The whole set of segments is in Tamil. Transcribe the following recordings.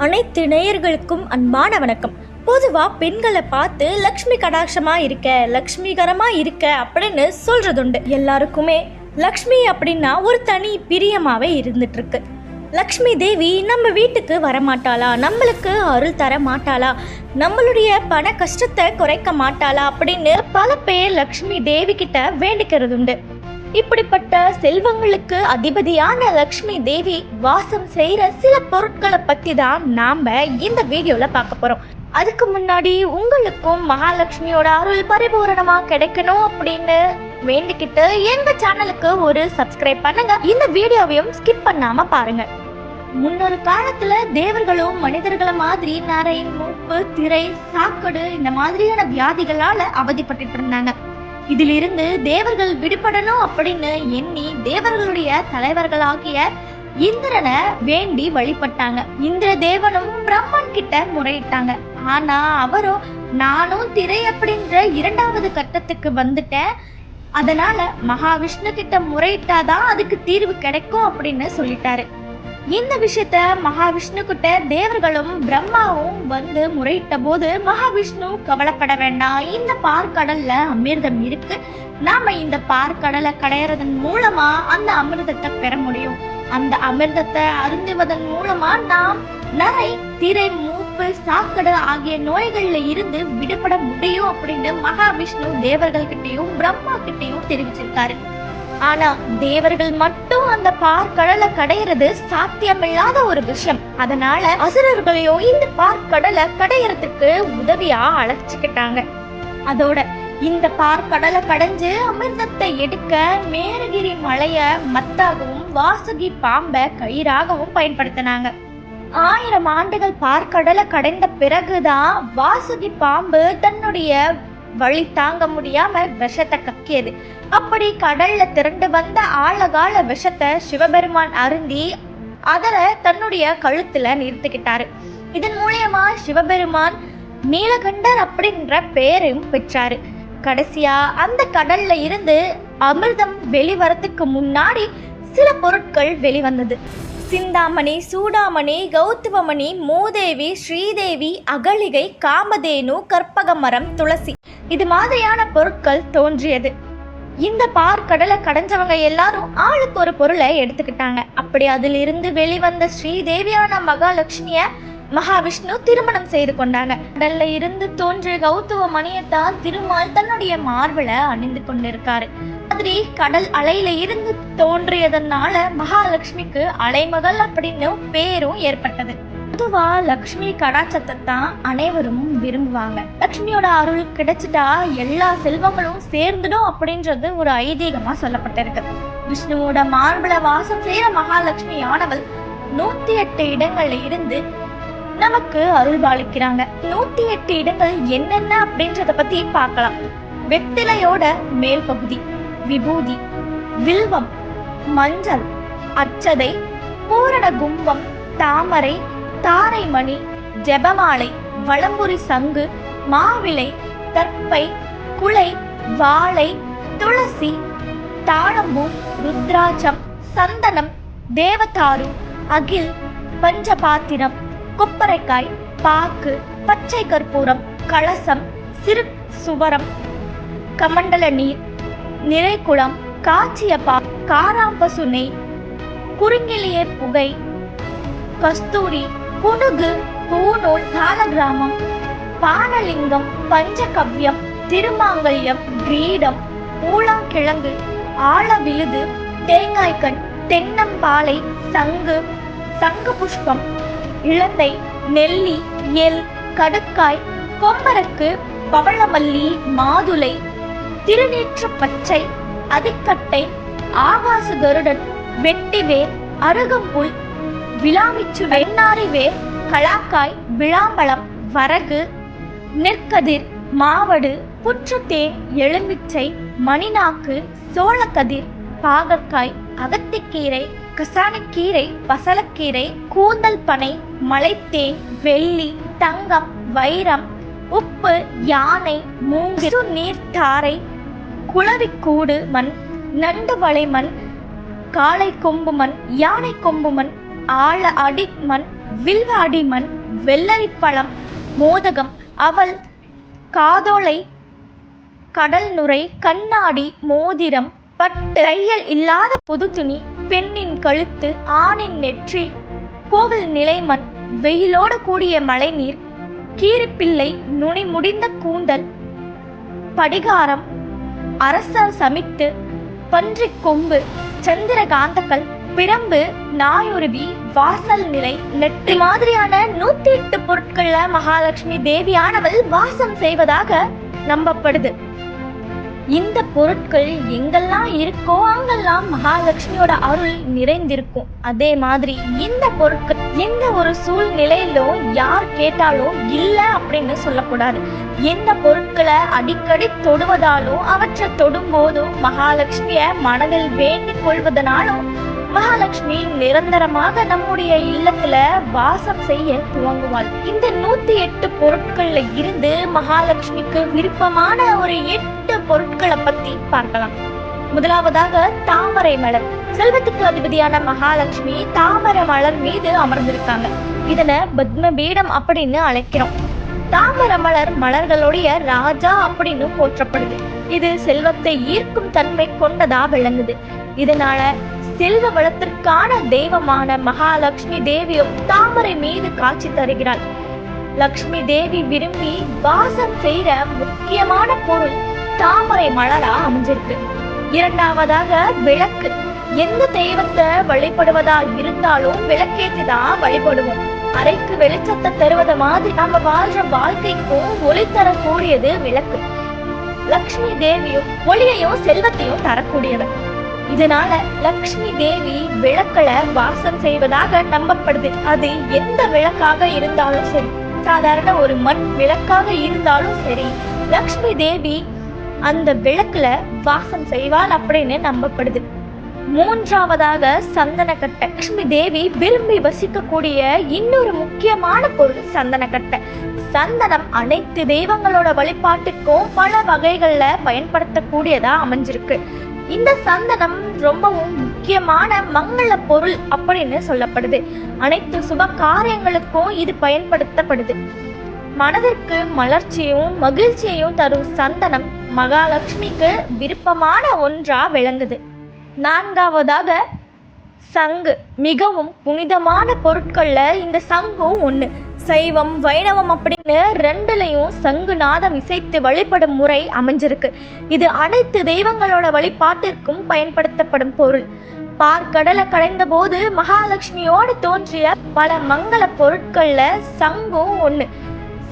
அனைத்து நேயர்களுக்கும் அன்பான வணக்கம். பொதுவாக பெண்களை பார்த்து லக்ஷ்மி கடாட்சமாக இருக்க, லக்ஷ்மிகரமாக இருக்க அப்படின்னு சொல்கிறதுண்டு. எல்லாருக்குமே லக்ஷ்மி அப்படின்னா ஒரு தனி பிரியமாகவே இருந்துட்டுருக்கு. லக்ஷ்மி தேவி நம்ம வீட்டுக்கு வரமாட்டாளா, நம்மளுக்கு அருள் தர மாட்டாளா, நம்மளுடைய பண கஷ்டத்தை குறைக்க மாட்டாளா அப்படின்னு பல பேர் லக்ஷ்மி தேவி கிட்ட வேண்டிக்கிறதுண்டு. இப்படிப்பட்ட செல்வங்களுக்கு அதிபதியான லக்ஷ்மி தேவி வாசம் செய்கிற சில பொருட்களை பற்றி தான் நாம் இந்த வீடியோவில் பார்க்க போகிறோம். அதுக்கு முன்னாடி உங்களுக்கும் மகாலட்சுமியோட அருள் பரிபூரணமாக கிடைக்கணும் அப்படின்னு வேண்டிக்கிட்டு எங்கள் சேனலுக்கு ஒரு சப்ஸ்கிரைப் பண்ணுங்க. இந்த வீடியோவையும் ஸ்கிப் பண்ணாமல் பாருங்க. முன்னொரு காலத்துல தேவர்களும் மனிதர்களை மாதிரி நரை, மூப்பு, திரை, சாக்கடு இந்த மாதிரியான வியாதிகளால அவதிப்பட்டு இருந்தாங்க. இதிலிருந்து தேவர்கள் விடுபடணும் அப்படின்னு எண்ணி தேவர்களுடைய தலைவர்களாகிய இந்திரனை வேண்டி வழிபட்டாங்க. இந்திர தேவனும் பிரம்மன் கிட்ட முறையிட்டாங்க. ஆனா அவரும் நானும் திரை அப்படின்ற இரண்டாவது கட்டத்துக்கு வந்துட்டேன், அதனால மகாவிஷ்ணு கிட்ட முறையிட்டாதான் அதுக்கு தீர்வு கிடைக்கும் அப்படின்னு சொல்லிட்டாரு. இந்த விஷயத்த மகாவிஷ்ணு கிட்ட தேவர்களும் பிரம்மாவும் வந்து முறையிட்ட போது மகாவிஷ்ணு கவலைப்பட வேண்டாம், இந்த பார்க்கடல்ல அமிர்தம் இருக்கு, நாம இந்த பார்க்கடலை கடையறதன் மூலமா அந்த அமிர்தத்தை பெற முடியும், அந்த அமிர்தத்தை அருந்துவதன் மூலமா நாம் நரை, திரை, மூப்பு, சாக்கடை ஆகிய நோய்கள்ல இருந்து விடுபட முடியும் அப்படின்னு மகாவிஷ்ணு தேவர்கள் கிட்டையும் பிரம்மா கிட்டையும் தெரிவிச்சிருக்காரு. ஆனா தேவர்கள் மட்டும் அந்த பார்க்கடலை கடையிறது சாத்தியமில்லாத ஒரு விஷயம். அதனால அசுரர்களையும் இந்த பார்க்கடலை கடையறதுக்கு உதவியா அழைச்சுக்கிட்டாங்க. அதோட இந்த பார்க்கடலை கடைஞ்சு அமிர்தத்தை எடுக்க மேருகிரி மலைய மத்தாகவும் வாசுகி பாம்பை கயிறாகவும் பயன்படுத்தினாங்க. 1000 ஆண்டுகள் பார்க்கடலை கடைந்த பிறகுதான் வாசுகி பாம்பு தன்னுடைய வழி தாங்க முடியாம விஷத்தை கக்கியது. அப்படி கடல்ல திரண்டு வந்த ஆழகால விஷத்தை சிவபெருமான் அருந்தி அதனை தன்னுடைய கழுத்துல நிறுத்திக்கிட்டாரு. இதன் மூலியமா சிவபெருமான் நீலகண்டர் அப்படின்ற பெயரையும் பெற்றாரு. கடைசியா அந்த கடல்ல இருந்து அமிர்தம் வெளிவரத்துக்கு முன்னாடி சில பொருட்கள் வெளிவந்தது. சிந்தாமணி, சூடாமணி, கௌதமணி, மூதேவி, ஸ்ரீதேவி, அகலிகை, காமதேனு, கற்பகமரம், துளசி இது மாதிரியான பொருட்கள் தோன்றியது. இந்த பார்க்கடலை கடைஞ்சவங்க எல்லாரும் ஆளுக்கு ஒரு பொருளை எடுத்துக்கிட்டாங்க. அப்படி அதிலிருந்து வெளிவந்த ஸ்ரீதேவியான மகாலட்சுமிய மகாவிஷ்ணு திருமணம் செய்து கொண்டாங்க. கடல்ல இருந்து தோன்றிய கௌதம மணியத்தான் திருமால் தன்னுடைய மார்புல அணிந்து கொண்டிருக்காரு. மாதிரி கடல் அலையில இருந்து தோன்றியதனால மகாலட்சுமிக்கு அலைமகள் அப்படின்னு பேரும் ஏற்பட்டது. பொதுவா லக்ஷ்மி கடாட்சத்தை தான் அனைவரும் விரும்புவாங்க. லக்ஷ்மியோட அருள் கிடைச்சிட்டா எல்லா செல்வங்களும் சேர்ந்துடும் அப்படின்றது ஒரு ஐதீகமா சொல்லப்பட்டிருக்கு. விஷ்ணுவோட மார்புல வாசம் செய்யற மகாலட்சுமி ஆனவள் 108 இடங்கள்ல இருந்து நமக்கு அருள் பாலிக்கிறாங்க. 108 இடங்கள் என்னென்ன அப்படின்றத பத்தி பார்க்கலாம். வெற்றிலையோட மேல் பகுதி, விபூதி, வில்வம், மஞ்சள், அச்சதை, பூரண கும்பம், தாமரை, தாரைமணி, ஜெபமாலை, வளம்புரி சங்கு, மாவிலை, தற்பை, குலை, வாழை, துளசி, தாழம்பூ, ருத்ராட்சம், சந்தனம், தேவதாரு, அகில், பஞ்சபாத்திரம், கொப்பரைக்காய், பாக்கு, பச்சை கற்பூரம், கலசம், சிறு சுவரம், கமண்டல நீர், நிறைக்குளம், காய்ச்சிய பால், காராம்பசு நெய், குறுங்கிலிய புகை, கஸ்தூரி, புனுகு, பூநூல், காலகிராமம், பானலிங்கம், பஞ்சகவ்யம், திருமாங்கல்யம், கிரீடம், ஊளாங்கிழங்கு, ஆழ விழுது, தேங்காய்கண், தென்னம்பாலை, சங்கு, சங்கு புஷ்பம், இளந்தை, நெல்லி, எல், கடுக்காய், கொம்பரக்கு, பவளமல்லி, மாதுளை, திருநீற்று பச்சை, அதிக்கட்டை, ஆகாச கருடன், வெட்டிவேர், அருகம்புல், விளாமிச்சு, வெண்ணாரி வேர், கலாக்காய், விளாம்பழம், வரகு, நெற்கதிர், மாவடு, புற்றுத்தேன், எலுமிச்சை, மணிநாக்கு, சோளக்கதிர், பாகற்காய், அகத்திக்கீரை, கசானக்கீரை, பசலக்கீரை, கூந்தல் பனை, மலைத்தேன், வெள்ளி, தங்கம், வைரம், உப்பு, யானை, மூங்கில், நீர்த்தாரை, குளவிக்கூடு மண், நண்டு வளைமண், காளை கொம்பு மண், யானை கொம்பு மண், ஆழ அடி மண், வில்வ அடிமண், வெள்ளரிப்பழம், மோதகம், அவல், காதோலை, கடல் நுரை, கண்ணாடி, மோதிரம், பட்டு, தையல் இல்லாத புது துணி, பெண்ணின் கழுத்து, ஆணின் நெற்றி, கோவில் நிலைமண், வெயிலோடு கூடிய மழைநீர், கீரிப்பிள்ளை, நுனி முடிந்த கூந்தல், படிகாரம், அரசர் சமித்து, பன்றிக் கொம்பு, சந்திரகாந்தக்கள், பிரம்பு, நாயுருவி, வாசல் நிலை, நெற்றி மாதிரியான 108 பொருட்கள்ல மகாலட்சுமி தேவியானவள் வாசம் செய்வதாக நம்பப்படுது. இந்த பொருட்கள் எங்கெல்லாம் இருக்கோ அங்கெல்லாம் மகாலட்சுமியோட அருள் நிறைந்திருக்கும். அதே மாதிரி இந்த பொருட்கள் எந்த ஒரு சூழ்நிலையிலும் யார் கேட்டாலும் இல்லை அப்படின்னு சொல்லக்கூடாது. எந்த பொருட்களை அடிக்கடி தொடுவதாலும் அவற்றை தொடும் போதும் மகாலட்சுமிய மனதில் வேண்டிக் கொள்வதனாலும் மகாலட்சுமி நிரந்தரமாக நம்முடைய இல்லத்துல வாசம் செய்ய துவங்குவாள். இந்த 108 பொருட்கள்ல இருந்து மகாலட்சுமிக்கு விருப்பமான ஒரு 8 பொருட்களை பத்தி பார்க்கலாம். முதலாவதாக தாமரை மலர். செல்வத்துக்கு அதிபதியான மகாலட்சுமி தாமரை மலர் மீது அமர்ந்திருக்காங்க. இதனை பத்ம பீடம் அப்படின்னு அழைக்கிறோம். தாமரை மலர் மலர்களுடைய ராஜா அப்படின்னு போற்றப்படுது. இது செல்வத்தை ஈர்க்கும் தன்மை கொண்டதா விளங்குது. இதனால செல்வ வளத்திற்கான தெய்வமான மகாலட்சுமி தேவியும் தாமரை மீது காட்சி தருகிறாள். லக்ஷ்மி தேவி விரும்பி வாசம் செய்யற முக்கியமான பொருள் தாமரை மலரா அமைஞ்சிருக்கு. இரண்டாவதாக விளக்கு. எந்த தெய்வத்தை வழிபடுவதா இருந்தாலும் விளக்கேற்றிதான் வழிபடுவோம். அறைக்கு வெளிச்சத்தை தருவத மாதிரி நம்ம வாழ்ற வாழ்க்கைக்கும் ஒளி தரக்கூடியது விளக்கு. லக்ஷ்மி தேவியும் ஒளியையும் செல்வத்தையும் தரக்கூடியவர். இதனால லக்ஷ்மி தேவி விளக்குல வாசம் செய்வதாக நம்பப்படுது. அது எந்த விளக்காக இருந்தாலும் சரி, சாதாரண ஒரு மண் விளக்காக இருந்தாலும் சரி, லக்ஷ்மி தேவி அந்த விளக்குல வாசம் செய்வாள் அப்படின்னு நம்பப்படுது. மூன்றாவதாக சந்தனக்கட்டை. லக்ஷ்மி தேவி விரும்பி வசிக்கக்கூடிய இன்னொரு முக்கியமான பொருள் சந்தனக்கட்டை. சந்தனம் அனைத்து தெய்வங்களோட வழிபாட்டுக்கும் பல வகைகள்ல பயன்படுத்தக்கூடியதா அமைஞ்சிருக்கு. இந்த சந்தனம் ரொம்பவும் முக்கியமான மங்கள பொருள் அப்படின்னு சொல்லப்படுது. அனைத்து சுப காரியங்களுக்கும் இது பயன்படுத்தப்படுது. மனதிற்கு மலர்ச்சியும் மகிழ்ச்சியையும் தரும் சந்தனம் மகாலட்சுமிக்கு விருப்பமான ஒன்றா விளங்குது. நான்காவதாக சங்கு. மிகவும் புனிதமான பொருட்கள்ல இந்த சங்கும் ஒண்ணு. சைவம் வைணவம் அப்படின்னு ரெண்டுலையும் சங்கு நாதம் இசைத்து வழிபடும் முறை அமைஞ்சிருக்கு. இது அனைத்து தெய்வங்களோட வழிபாட்டிற்கும் பயன்படுத்தப்படும் பொருள். பார்க்கடலை கடைந்த போது மகாலட்சுமியோடு தோன்றிய பல மங்கள பொருட்கள்ல சங்கும் ஒண்ணு.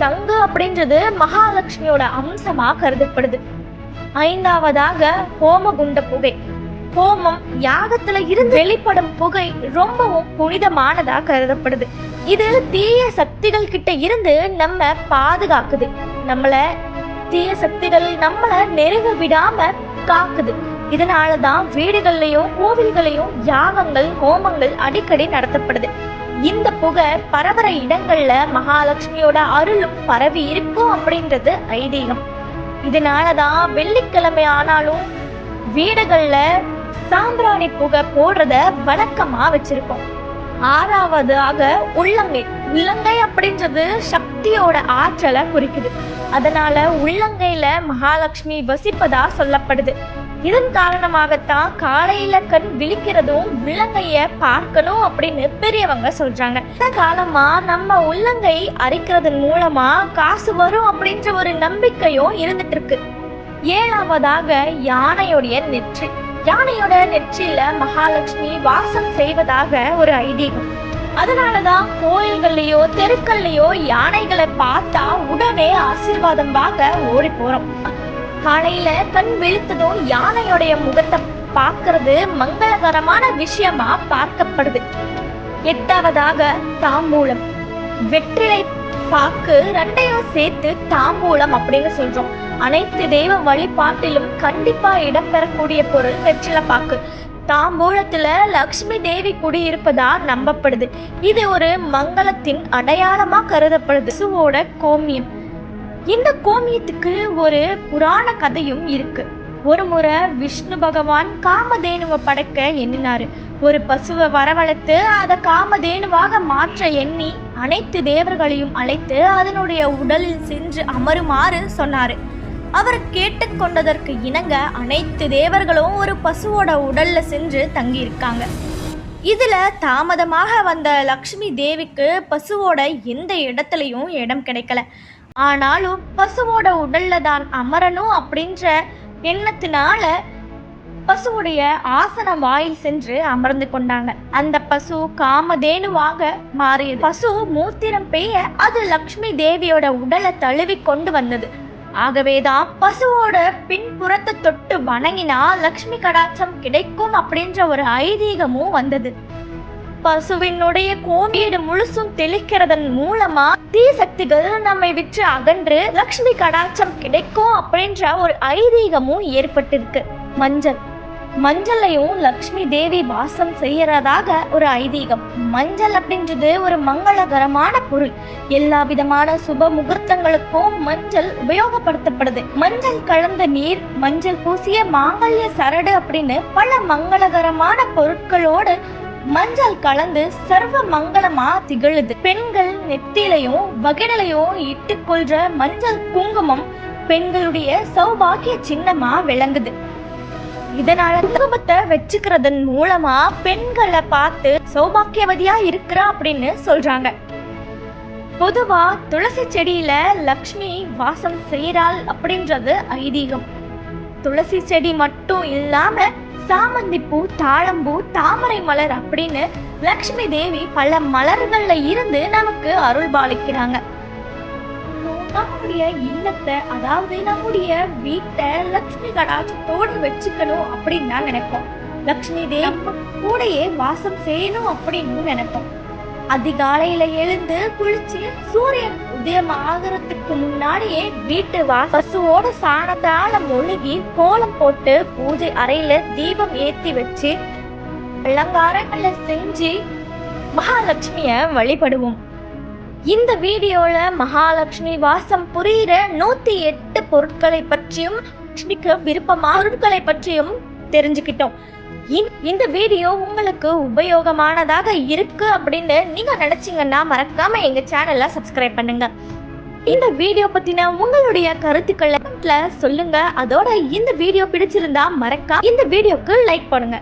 சங்கு அப்படின்றது மகாலட்சுமியோட அம்சமா கருதப்படுது. ஐந்தாவதாக ஹோமகுண்ட புகை. ஹோமம் யாகத்துல இருந்து வெளிப்படும் புகை ரொம்பவும் புனிதமானதா கருதப்படுது. இது தீய சக்திகள் கிட்ட இருந்து நம்ம பாதுகாக்குது. தீய சக்திகள் நம்மள நெருங்க விடாம காக்குது. இதனாலதான் வீடுகள்லயும் கோவில்களையும் யாகங்கள் ஹோமங்கள் அடிக்கடி நடத்தப்படுது. இந்த புகை பரவற இடங்கள்ல மகாலட்சுமியோட அருளும் பரவி இருக்கும் அப்படின்றது ஐதீகம். இதனாலதான் வெள்ளிக்கிழமை ஆனாலும் வீடுகள்ல சாம்பிராணி புகை போடுறத வழக்கமா வச்சிருக்கோம். ஆறாவதாக உள்ளங்கை. உள்ளங்கை அப்படின்றது சக்தியோட ஆற்றலை குறிக்குது. அதனால உள்ளங்கையில மகாலட்சுமி வசிப்பதா சொல்லப்படுது. இதன் காரணமாகத்தான் காலையில கண் விழிக்கிறதும் உள்ளங்கைய பார்க்கணும் அப்படின்னு பெரியவங்க சொல்றாங்க. இந்த காலமா நம்ம உள்ளங்கை அரிக்கிறதன் மூலமா காசு வரும் அப்படின்ற ஒரு நம்பிக்கையும் இருந்துட்டு இருக்கு. ஏழாவதாக யானையோடைய நெற்றி. யானையோட நெற்றியில மகாலட்சுமி வாசம் செய்வதாக ஒரு ஐதீகம். அதனாலதான் கோயில்கள்லயோ தெருக்கள்லயோ யானைகளை பார்த்தா உடனே ஆசீர்வாதம் பார்க்க ஓடி போறோம். காலையில கண் விழித்ததும் யானையோடைய முகத்தை பார்க்கறது மங்களகரமான விஷயமா பார்க்கப்படுது. எட்டாவதாக தாம்பூலம். வெற்றிலை பாக்கு ரெண்டையும் சேர்த்து தாம்பூலம் அப்படின்னு சொல்றோம். அனைத்து தெய்வ வழிபாட்டிலும் கண்டிப்பா இடம்பெறக்கூடிய பொருள் வெற்றிலை பாக்கு. தாம்பூலத்துல லக்ஷ்மி தேவி குடியிருப்பதா நம்பப்படுது. இது ஒரு மங்களத்தின் அடையாளமா கருதப்படுது. பசுவோட கோமியம். இந்த கோமியத்துக்கு ஒரு புராண கதையும் இருக்கு. ஒரு முறை விஷ்ணு பகவான் காமதேனுவை படைக்க எண்ணினாரு. ஒரு பசுவை வரவழைத்து அதை காமதேனுவாக மாற்ற எண்ணி அனைத்து தேவர்களையும் அழைத்து அதனுடைய உடலில் சென்று அமருமாறு சொன்னாரு. அவர் கேட்டுக்கொண்டதற்கு இணங்க அனைத்து தேவர்களும் ஒரு பசுவோட உடல்ல சென்று தங்கியிருக்காங்க. இதுல தாமதமாக வந்த லக்ஷ்மி தேவிக்கு பசுவோட எந்த இடத்துலையும் இடம் கிடைக்கல. ஆனாலும் பசுவோட உடல்ல தான் அமரணும் அப்படின்ற எண்ணத்தினால பசுவுடைய ஆசன வாயில் சென்று அமர்ந்து கொண்டாங்க. அந்த பசு காமதேனுவாக மாறியது. பசு மூத்திரம் பெய்ய அது லக்ஷ்மி தேவியோட உடலை தழுவி கொண்டு வந்தது. ஆகவேதான் பசுவோட பின்புறத்தை தொட்டு வணங்கினா லக்ஷ்மி கடாட்சம் கிடைக்கும் அப்படின்ற ஒரு ஐதீகமும் வந்தது. பசுவினுடைய கோமேடு முழுசும் தெளிக்கிறதன் மூலமா தீ சக்திகள் நம்மை விற்று அகன்று லக்ஷ்மி கடாட்சம் கிடைக்கும் அப்படின்ற ஒரு ஐதீகமும் ஏற்பட்டிருக்கு. மஞ்சளையும் லக்ஷ்மி தேவி வாசம் செய்யறதாக ஒரு ஐதீகம். மஞ்சள் அப்படின்றது ஒரு மங்களகரமான பொருள். எல்லா விதமான சுப முகூர்த்தங்களுக்கும் மஞ்சள் உபயோகப்படுத்தப்படுது. மஞ்சள் கலந்த நீர், மஞ்சள் பூசிய மாங்கல்ய சரடு அப்படின்னு பல மங்களகரமான பொருட்களோடு மஞ்சள் கலந்து சர்வ மங்களமா திகழுது. பெண்கள் நெத்திலையும் வகிடலையும் இட்டுக்கொள்ற மஞ்சள் குங்குமம் பெண்களுடைய சௌபாகிய சின்னமா விளங்குது. இதனால குங்குமத்தை வச்சுக்கிறதன் மூலமா பெண்களை பார்த்து சௌபாக்கியவதியா இருக்கிறா அப்படின்னு சொல்றாங்க. பொதுவா துளசி செடியில லக்ஷ்மி வாசம் செய்யறாள் அப்படின்றது ஐதீகம். துளசி செடி மட்டும் இல்லாம சாமந்திப்பூ, தாழம்பூ, தாமரை மலர் அப்படின்னு லக்ஷ்மி தேவி பல மலர்கள்ல இருந்து நமக்கு அருள் பாலிக்கிறாங்க. நம்முடைய இல்லத்தை, அதாவது நம்முடைய வீட்டை லக்ஷ்மி கடாட்சத்தோடு வச்சுக்கணும் அப்படின்னு தான் நினைப்போம். லக்ஷ்மி தேவி கூடயே வாசம் செய்யணும் அப்படின்னு நினைப்போம். அதிகாலையில எழுந்து குளிச்சு சூரியன் உதயம் ஆகிறதுக்கு முன்னாடியே வீட்டு பசுவோட சாணத்தால மொழுகி கோலம் போட்டு பூஜை அறையில தீபம் ஏத்தி வச்சு அலங்காரங்களை செஞ்சு மகாலட்சுமிய வழிபடுவோம். இந்த வீடியோல மகாலட்சுமி வாசம் புரிகிற 108 பொருட்களை பற்றியும் லட்சுமிக்கு விருப்பமான பொருட்களை பற்றியும் தெரிஞ்சுக்கிட்டோம். இந்த வீடியோ உங்களுக்கு உபயோகமானதாக இருக்கு அப்படின்னு நீங்க நினைச்சீங்கன்னா மறக்காம எங்க சேனலை சப்ஸ்கிரைப் பண்ணுங்க. இந்த வீடியோ பத்தின உங்களுடைய கருத்துக்களை சொல்லுங்க. அதோட இந்த வீடியோ பிடிச்சிருந்தா மறக்காம இந்த வீடியோக்கு லைக் பண்ணுங்க.